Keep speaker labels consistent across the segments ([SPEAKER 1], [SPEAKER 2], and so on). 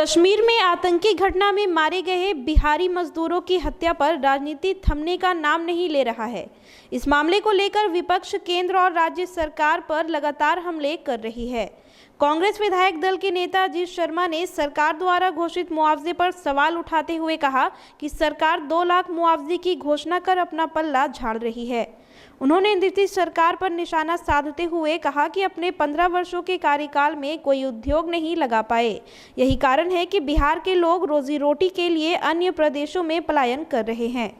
[SPEAKER 1] कश्मीर में आतंकी घटना में मारे गए बिहारी मजदूरों की हत्या पर राजनीति थमने का नाम नहीं ले रहा है। इस मामले को लेकर विपक्ष केंद्र और राज्य सरकार पर लगातार हमले कर रही है। कांग्रेस विधायक दल के नेता अजीत शर्मा ने सरकार द्वारा घोषित मुआवजे पर सवाल उठाते हुए कहा कि सरकार 2 लाख मुआवजे की घोषणा कर अपना पल्ला झाड़ रही है। उन्होंने नीतीश सरकार पर निशाना साधते हुए कहा कि अपने 15 वर्षों के कार्यकाल में कोई उद्योग नहीं लगा पाए। यही कारण है कि बिहार के लोग रोजी रोटी के लिए अन्य प्रदेशों में पलायन कर रहे हैं।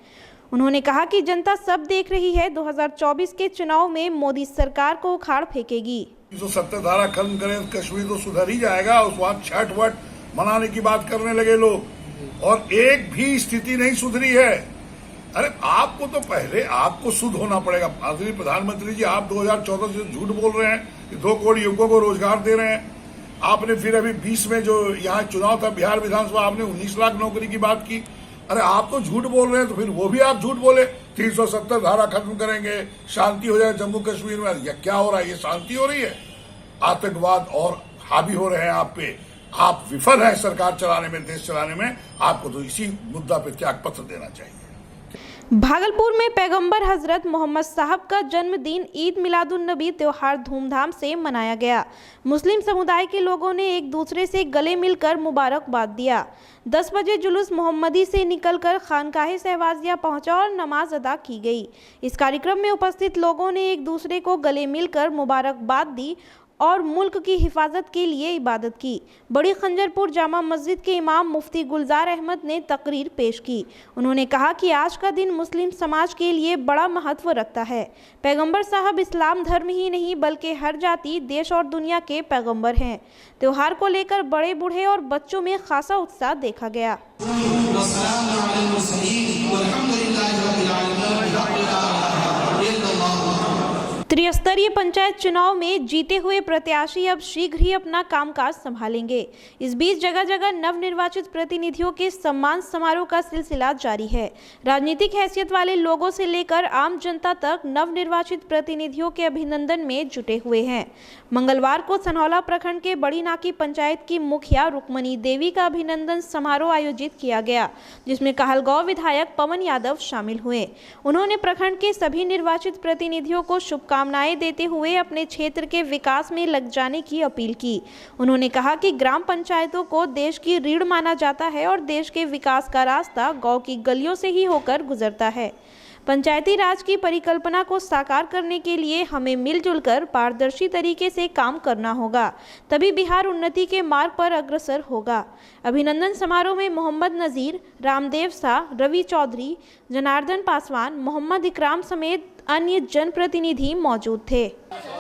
[SPEAKER 1] उन्होंने कहा कि जनता सब देख रही है, 2024 के चुनाव में मोदी सरकार को उखाड़ फेंकेगी।
[SPEAKER 2] जो 70 धारा खत्म करें कश्मीर तो सुधर ही जाएगा। उस वक्त छठ वट मनाने की बात करने लगे लोग और एक भी स्थिति नहीं सुधरी है। अरे आपको तो पहले आपको शुद्ध होना पड़ेगा। आदरणीय प्रधानमंत्री जी, आप 2014 से झूठ बोल रहे हैं कि 2 करोड़ युवकों को रोजगार दे रहे हैं। आपने फिर अभी 20 में जो यहाँ चुनाव था बिहार विधानसभा, आपने 19 लाख नौकरी की बात की। अरे आप तो झूठ बोल रहे हैं, तो फिर वो भी आप झूठ बोले। 370 धारा खत्म करेंगे, शांति हो जाए जम्मू कश्मीर में। यह क्या हो रहा है? ये शांति हो रही है? आतंकवाद और हावी हो रहे हैं आप पे। आप विफल हैं सरकार चलाने में, देश चलाने में। आपको तो इसी मुद्दा पे त्याग पत्र देना चाहिए।
[SPEAKER 1] भागलपुर में पैगंबर हजरत मोहम्मद साहब का जन्मदिन ईद मिलादुन नबी त्योहार धूमधाम से मनाया गया। मुस्लिम समुदाय के लोगों ने एक दूसरे से गले मिलकर मुबारकबाद दिया। 10 बजे जुलूस मोहम्मदी से निकलकर खानकाहे शहबाजिया पहुंचा और नमाज अदा की गई। इस कार्यक्रम में उपस्थित लोगों ने एक दूसरे को गले मिलकर मुबारकबाद दी और मुल्क की हिफाजत के लिए इबादत की। बड़ी खंजरपुर जामा मस्जिद के इमाम मुफ्ती गुलजार अहमद ने तकरीर पेश की। उन्होंने कहा कि आज का दिन मुस्लिम समाज के लिए बड़ा महत्व रखता है। पैगंबर साहब इस्लाम धर्म ही नहीं बल्कि हर जाति, देश और दुनिया के पैगंबर हैं। त्योहार को लेकर बड़े बूढ़े और बच्चों में खासा उत्साह देखा गया। त्रिस्तरीय पंचायत चुनाव में जीते हुए प्रत्याशी अब शीघ्र ही अपना कामकाज संभालेंगे। इस बीच जगह जगह नवनिर्वाचित प्रतिनिधियों के सम्मान समारोह का सिलसिला जारी है। राजनीतिक हैसियत वाले लोगों से लेकर आम जनता तक नवनिर्वाचित प्रतिनिधियों के अभिनंदन में जुटे हुए हैं। मंगलवार को सनहौला प्रखंड के बड़ी नाकी पंचायत की मुखिया रुक्मणी देवी का अभिनंदन समारोह आयोजित किया गया, जिसमें कहलगांव विधायक पवन यादव शामिल हुए। उन्होंने प्रखंड के सभी निर्वाचित प्रतिनिधियों को शुभकामनाएं देते हुए अपने क्षेत्र के विकास में लग जाने की अपील की। उन्होंने कहा कि ग्राम पंचायतों को देश की रीढ़ माना जाता है और देश के विकास का रास्ता गांव की गलियों से ही होकर गुजरता है। पंचायती राज की परिकल्पना को साकार करने के लिए हमें मिलजुल कर पारदर्शी तरीके से काम करना होगा, तभी बिहार उन्नति के मार्ग पर अग्रसर होगा। अभिनंदन समारोह में मोहम्मद नजीर, रामदेव शाह, रवि चौधरी, जनार्दन पासवान, मोहम्मद इकराम समेत अन्य जनप्रतिनिधि मौजूद थे।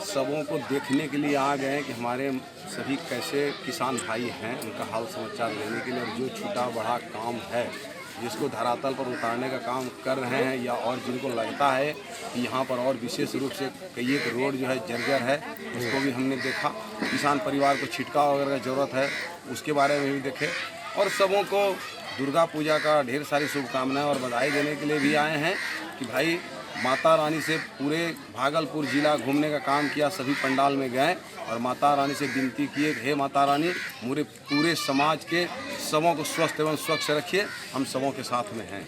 [SPEAKER 3] सबों को देखने के लिए आ गए हैं कि हमारे सभी कैसे किसान भाई हैं, उनका हाल समाचार लेने के लिए। और जो छोटा बड़ा काम है जिसको धरातल पर उतारने का काम कर रहे हैं, या और जिनको लगता है कि यहाँ पर और विशेष रूप से कई एक रोड जो है जर्जर है, उसको भी हमने देखा। किसान परिवार को छिटकाव वगैरह का ज़रूरत है, उसके बारे में भी देखे। और सबों को दुर्गा पूजा का ढेर सारी शुभकामनाएं और बधाई देने के लिए भी आए हैं कि भाई माता रानी से पूरे भागलपुर जिला घूमने का काम किया, सभी पंडाल में गए और माता रानी से विनती किए, हे माता रानी पूरे समाज के सबों को स्वस्थ एवं स्वच्छ रखिए, हम सबों के साथ में हैं।